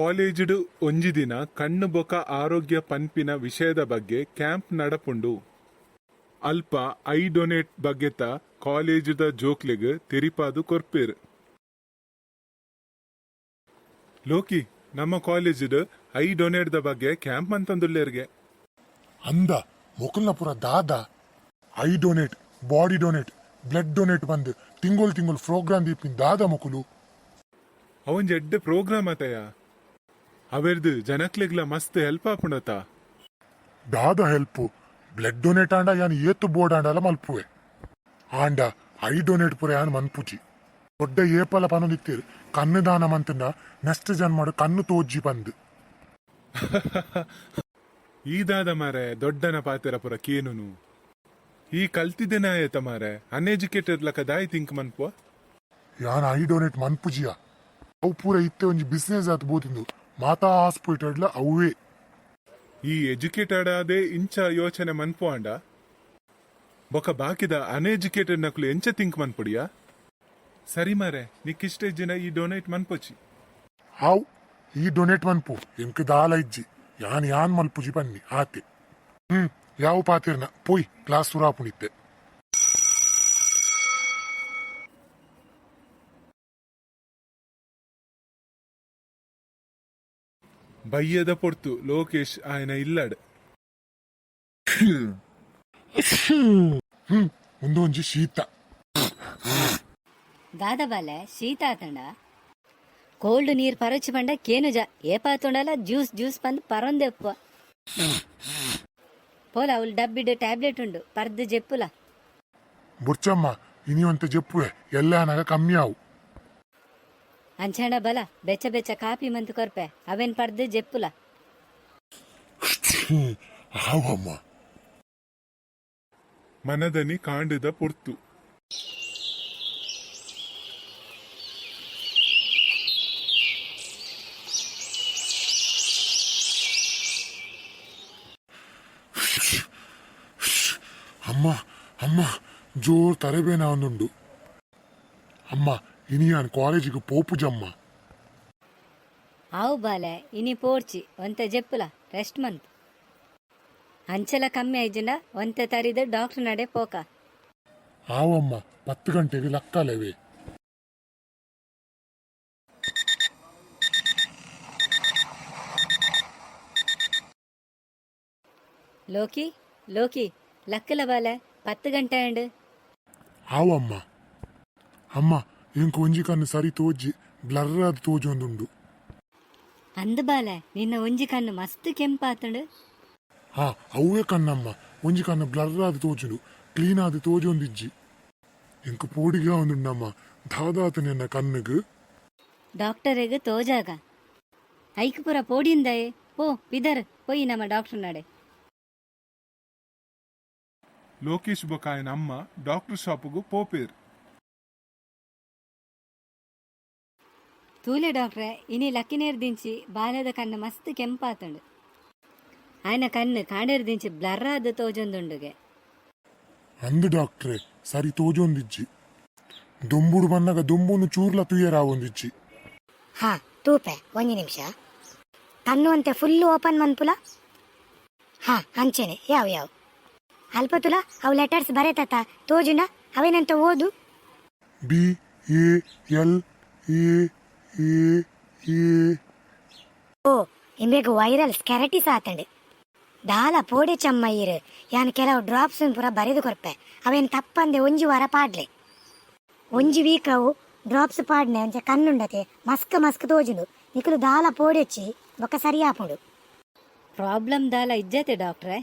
ಕಾಲೇಜುಡು ಒಂಜಿ ದಿನ ಕಣ್ಣು ಬೊಕ ಆರೋಗ್ಯ ಪನ್ಪಿನ ವಿಷಯದ ಬಗ್ಗೆ ಕ್ಯಾಂಪ್ ನಡಪುಂಡು. ಅಲ್ಪ ಐ ಡೊನೇಟ್ ಬಗ್ಗೆತ ಕಾಲೇಜುದ ಜೋಕ್ಲೆಗ್ ತೆರಿಪಾದು ಕೊರ್ಪೇರು. ಲೋಕಿ, ನಮ್ಮ ಕಾಲೇಜುಡು ಐ ಡೊನೇಟ್ ದ ಬಗ್ಗೆ ಕ್ಯಾಂಪ್ ಅಂತಂದುಲ್ಲೇರ್ಗೆ ಅಂದ ಮೊಕಲ್ನ ಪುರ ದಾದ I donate, body donate, blood donate ಬಂದು ತಿಂಗಳು ಪ್ರೋಗ್ರಾಮ್ ದೀಪಿನ ದಾದ ಮೊಕುಲು ಅವನ್ ಜಡ್ಡೆ ಪ್ರೋಗ್ರಾಮ್ ಆತಯ ಅವೆರ್ದು ಜನಕ್ಲೆಗ್ಲ ಮಸ್ತ್ ಹೆಲ್ಪ್ ಆಪುಂಡತ. ದಾದ ಹೆಲ್ಪ್ ಬ್ಲಡ್ ಡೊನೇಟ್ ಆಂಡ ಯಾನ್ ಏತು ಬೋರ್ಡ್ ಆಂಡಲ ಮಲ್ಪುವೆ ಆಂಡ ಐ ಡೊನೇಟ್ ಪುರ ಯಾನ್ ಮನ್ಪುಜಿ ದೊಡ್ಡ ಏಪಲ ಪನೊಂದಿತ್ತೇರು ಕಣ್ಣು ದಾನ ಮಂತನ ನೆಕ್ಸ್ಟ್ ಜನ್ಮಡು ಕಣ್ಣು ತೋಜ್ಜಿ ಬಂದು ಈ ದಾದ ಮಾರೆ ದೊಡ್ಡನ ಪಾತೆರ ಪುರ ಕೇನುನು ಈ ಕಲ್ತಿದ್ದೇನೆ ಆಯತ ಮಾರೆ ಅನ್ಎಜುಕೇಟೆಡ್ ಲಕ ದಾಯಿ ತಿಂಕ್ ಮನ್ಪುವ ಯಾನ್ ಐ ಡೊನೇಟ್ ಮನ್ಪುಜಿಯ ಅವು ಪೂರ ಇತ್ತೆ ಒಂಜಿ ಬಿಸ್ನೆಸ್ ಆತ್ ಬೋತಿಂದು ಮಾತಾ ಹಾಸ್ಪಿಟಲ್ ಅವೇ ಈ ಎಜುಕೇಟೆಡ್ ಆದೇ ಇಂಚ ಯೋಚನೆ ಮನ್ಪು ಅಂಡ ಬೊಕ ಬಾಕಿದ ಅನ್ಎಜುಕೇಟೆಡ್ ನಕ್ಲು ಎಂಚ ತಿಂಕ್ ಮನ್ಪುಡಿಯಾ. ಸರಿ ಮಾರೆ ನಿಕ್ಕಿಷ್ಟೇ ಜನ ಈ ಡೊನೇಟ್ ಮನ್ಪೊಚ್ಚಿ ಹಾವು ಈ ಡೊನೇಟ್ ಮನ್ಪು ಎಂಕ್ ದಾಲ ಇಜ್ಜಿ ಯಾನ್ ಮಲ್ಪುಜಿ ಬನ್ನಿ ಆತೆ ಯಾವ ಪಾತಿರ್ನ ಪೋಯ್ ಕ್ಲಾಸ್ ಸುರಾಪುಣಿತ್ತೆ. ಬಯ್ಯದ ಪೊರ್ತು ಲೋಕೇಶ್ ಆಯನ ಇಲ್ಲಡ್ ಒಂದೊಂಜಿ ಶೀತ ದಾದ ಬಾಲೆ ಶೀತ ಆತಂಡ ಕೋಲ್ಡ್ ನೀರ್ ಪರಚಿ ಬಂಡ ಕೇನುಜ ಏಪಾತೊಂಡಲ ಜ್ಯೂಸ್ ಬಂದು ಪರೊಂದೆಪ್ಪುವ ಪೋಲ ಅವಳು ಡಬ್ಬಿಡು ಟ್ಯಾಬ್ಲೆಟ್ ಉಂಡು ಪರ್ದು ಜೆಪ್ಪುಲ ಬುರ್ಚಮ್ಮ ಇನಿವಂತ ಜೆಪ್ಪುವೆ ಎಲ್ಲ ನನಗ ಕಮ್ಮಿ ಆವು ಅಂಚಂಡ ಬಲ ಬೆಚ್ಚ ಕಾಪಿ ಮಂತು ಕೊರ್ಪೆ ಅವೆನ್ ಪರ್ದು ಜೆಪ್ಪುಲ ಹಾವಮ್ಮ ಮನದನಿ ಕಾಂಡದ ಪೊರ್ತು ಅಮ್ಮ ಜೋರ್ ತರಬೇನ ಒಂದುಂಡು ಅಮ್ಮ ಇನಿ ಯಾನ್ ಕಾಲೇಜಿಗೆ ಪೋಪುಜಮ್ಮ ಆವು ಬಾಲೆ ಇನಿ ಪೋಡ್ಚಿ ಒಂತೆ ಜೆಪ್ಪುಲ ರೆಸ್ಟ್ ಮಂತ್ ಅಂಚಲ ಕಮ್ಮಿ ಆಯ್ಜನ ಒಂತೆ ತರಿದ ಡಾಕ್ಟರ್ ನಡೆ ಪೋಕ ಆವಮ್ಮ 10 ಗಂಟೆಗೆ ಲಕ್ಕಲೆವೆ ಲೋಕಿ ಲಕ್ಕಲ ಬಾಲೆ 10 ಗಂಟೆ ಅಂಡ್ ಆವಮ್ಮ ಅಮ್ಮ ಇಂಕ ಒಂಜಿ ಕಣ್ಣು ಸರಿ ತೋಜಿ ಬ್ಲರ್ ಆದ್ ತೋಜೊಂದುಂಡು ಅಂದ ಬಾಲೆ ನಿನ್ನ ಒಂಜಿ ಕಣ್ಣು ಮಸ್ತ್ ಕೆಂಪಾತಂಡು ಹಾ ಅವೇ ಕಣ್ಣಮ್ಮ ಒಂಜಿ ಕಣ್ಣು ಬ್ಲರ್ ಆದ್ ತೋಜುಂಡು ಕ್ಲೀನ್ ಆದ್ ತೋಜೊಂದಿಜ್ಜಿ ಇಂಕ ಪೋಡಿಗ ಒಂದುಂಡಮ್ಮ ದಾದಾತ ನಿನ್ನ ಕಣ್ಣುಗು ಡಾಕ್ಟರಿಗೆ ತೋಜಾಗ ಐಕ್ ಪುರ ಪೋಡಿಂದಾಯೆ ಪೋ ಪಿದರ್ ಪೋಯಿ ನಮ್ಮ ಡಾಕ್ಟರ್ ನಡೆ. ಲೋಕೇಶ್ ಬೊಕಾಯನ ಅಮ್ಮ ಡಾಕ್ಟರ್ ಶಾಪ್ಗೂ ಪೋಪೇರ್. ತೂಲೆ ಡಾಕ್ಟ್ರೆ ಇನಿ ಲಕ್ಕಿನೇರ್ ದಿಂಚಿ ಬಾಲ್ಯದ ಕಣ್ಣು ಮಸ್ತ್ ಕೆಂಪಾತಂಡು ಆಯ್ನ ಕಣ್ಣು ಕಾಂಡೇರ್ ದಿಂಚಿ ಬ್ಲರ್ ಆದ ತೋಜೊಂದುಂಡುಗೆ ಅಂದು ಡಾಕ್ಟ್ರೆ ಸರಿ ತೋಜೊಂದಿಜ್ಜಿ ದೊಂಬುಡು ಬನ್ನಗ ದೊಂಬುನು ಚೂರ್ಲ ತುಯ್ಯರಾವೊಂದಿಜ್ಜಿ. ಹಾ ತೂಪೆ ಒಂಜಿ ನಿಮಿಷ ಕಣ್ಣು ಅಂತೆ ಫುಲ್ ಓಪನ್ ಮನ್ಪುಲ. ಹಾ ಅಂಚೆನೆ ಯಾವ ಅಲ್ಪ ತುಲ ಅವು ಲೆಟರ್ಸ್ ಬರೆತ ತೋಜುನ ಅವೇನಂತ ಓದು. BALA ಓ ಇಂಬೇಗ ವೈರಲ್ ಸ್ಕೆರಟಿಸ್ ಆತಂಡು ದಾಲ ಪೋಡೆ ಚಮ್ಮಯ್ಯರು ಯಾನ್ ಕೆಲವು ಡ್ರಾಪ್ಸ್ ಪೂರ ಬರೆದು ಕೊರ್ಪೆ ಅವೇನು ತಪ್ಪಂದೆ ಒಂಜಿ ವಾರ ಪಾಡ್ಲೆ ಒಂಜಿ ವೀಕ್ ಅವು ಡ್ರಾಪ್ಸ್ ಪಾಡ್ನೆ ಒಂಚ ಕಣ್ಣುಂಡತೆ ಮಸ್ಕ್ ತೋಜುಂಡು ನಿಕಲು ದಾಲ ಪೋಡೆಚ್ಚಿ ಬೊಕ್ಕ ಸರಿಯಾಪುಂಡು. ಪ್ರಾಬ್ಲಮ್ ದಾಲ ಇಜ್ಜತೆ ಡಾಕ್ಟ್ರೆ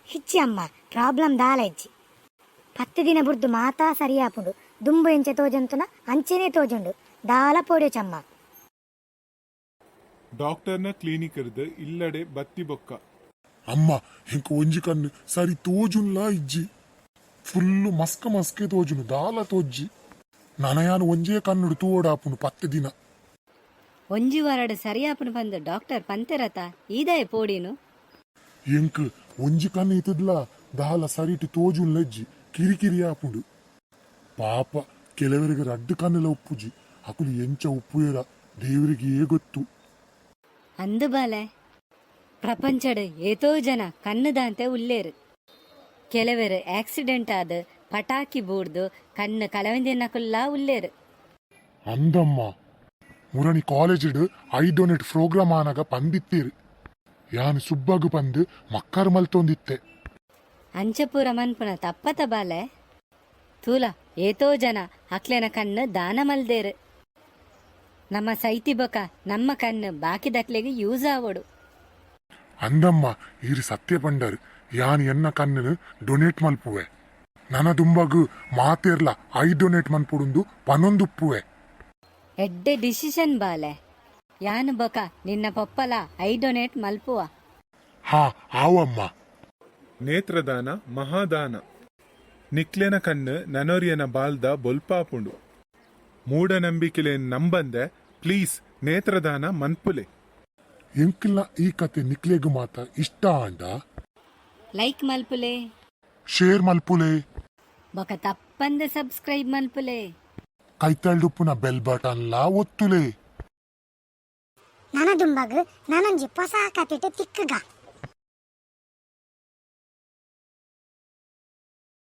ಹಿಚ್ಚಿ ಅಮ್ಮ ಪ್ರಾಬ್ಲಮ್ ದಾಲ ಇಜ್ಜಿ 10 ದಿನ ಬುರ್ದು ಮಾತಾ ಸರಿಯಾಪುಂಡು ದುಂಬು ಎಂಚೆ ತೋಜಂತುನ ಅಂಚೆನೆ ತೋಜುಂಡು ದಾಲ ಪೋಡೆಚಮ್ಮ. ಡಾಕ್ಟರ್ನ ಕ್ಲಿನಿಕ್ ಇರ್ದು ಇಲ್ಲಡೆ ಬತ್ತಿ ಬೊಕ್ಕ ಅಮ್ಮ ಇಂಕ ಒಂಜಿ ಕಣ್ಣು ಸರಿ ತೋಜುನ್ಲಾ ಇಜ್ಜಿ ಫುಲ್ಲು ಮಸ್ಕೆ ತೋಜುನು ದಾಲ ತೋಜ್ಜಿ ನನಯಾನು ಒಂಜೇ ಕಣ್ಣುಡು ತೂವಡಾಪುನು 10 ದಿನ ಒಂಜಿ ವಾರಡು ಸರಿಯಾಪುನು ಬಂದು ಡಾಕ್ಟರ್ ಪಂತೆರತ ಈದಾಯ ಪೋಡಿನು ಎಂಕ್ ಒಂಜಿ ಕಣ್ಣು ಇತ್ತದ್ಲ ದಾಲ ಸರಿಟಿ ತೋಜುನ್ಲಜ್ಜಿ ಕಿರಿಕಿರಿ ಆಪುಂಡು ಪಾಪ ಕೆಲವರಿಗೆ ರಡ್ಡು ಕಣ್ಣೆಲ್ಲ ಉಪ್ಪುಜಿ ಅಕುಲು ಎಂಚ ಉಪ್ಪುಯರ ದೇವರಿಗೆ ಗೊತ್ತು. ಅಂದು ಬಾಲೆ ಪ್ರಪಂಚಡ್ ಏತೋ ಜನ ಕಣ್ಣುದಾಂತೆ ಉಳ್ಳೇರು. ಕೆಲವರು ಆಕ್ಸಿಡೆಂಟ್ ಆದ ಪಟಾಕಿ ಬೂಡ್ದು ಕಣ್ಣು ಕಳವೆಂದಿನಕುಲ್ಲ ಉಳ್ಳೇರು. ಅಂದಮ್ಮ ಮುರಣಿ ಕಾಲೇಜಿಡ್ ಐ ಡೊನೇಟ್ ಪ್ರೋಗ್ರಾಮ್ ಆನಾಗ ಪಂದಿತ್ತೀರು. ಯಾನ್ ಸುಬ್ಬಗು ಪಂದು ಮಕ್ಕರ್ ಮಲ್ತೊಂದಿತ್ತೆ. ಅಂಚಪೂರ ಮನ್ಪುನ ತಪ್ಪತ ಬಾಲೆ ತೂಲ ಏತೋ ಜನ ಅಕ್ಲೆನ ಕಣ್ಣು ದಾನ ಮಲ್ದೇರು. ನಮ್ಮ ಸೈತಿ ಬೊಕ ನಮ್ಮ ಕಣ್ಣು ಬಾಕಿದಕ್ಲೆಗೆ ಯೂಸ್ ಆವಡು. ಅಂದಮ್ಮ ಈರು ಸತ್ಯ ಪಂಡರು ಯಾನ್ ಎನ್ನ ಕಣ್ಣು ಡೊನೇಟ್ ಮಲ್ಪುವೆ. ನನ ದುಂಬಗು ಮಾತೇರ್ಲ ಐ ಡೊನೇಟ್ ಮನ್ಪುಡುಂದು ಪನೊಂದುಪ್ಪುವೆ. ಎಡ್ಡೆ ಡಿಸಿಷನ್ ಬಾಲೆ ಯಾನು ಬೊಕ ನಿನ್ನ ಪೊಪ್ಪಲ ಐ ಡೊನೇಟ್ ಮಲ್ಪುವ. ಹಾ ಆವಮ್ಮ. ನೇತ್ರದಾನ ಮಹಾದಾನ. ನಿಕ್ಲೆನ ಕಣ್ಣು ನನೊರಿಯನ ಬಾಲ್ದ ಬೊಲ್ಪಾಪುಂಡು. ಮೂಢನಂಬಿಕೆಲೇನ್ ನಂಬಂದೆ ಪ್ಲೀಸ್ ನೇತ್ರದಾನ ಮನ್ಪುಲೆ. ಎಂಕಿಲ್ಲ ಈ ಕತೆ ನಿಕ್ಲೆಗು ಮಾತ ಇಷ್ಟ ಆಂಡ ಲೈಕ್ ಮಲ್ಪುಲೆ, ಶೇರ್ ಮಲ್ಪುಲೆ, ಬೊಕ ತಪ್ಪಂದೆ ಸಬ್ಸ್ಕ್ರೈಬ್ ಮಲ್ಪುಲೆ. ಕೈತಳ್ಡುಪ್ಪುನ ಬೆಲ್ ಬಟನ್ ಲಾ ಒತ್ತುಲೆ. ನನ್ನ ದುಂಬಗ್ ನಾನೊಂಜಿ ಹೊಸ ಕತೆ ತಿಕ್ಕಗ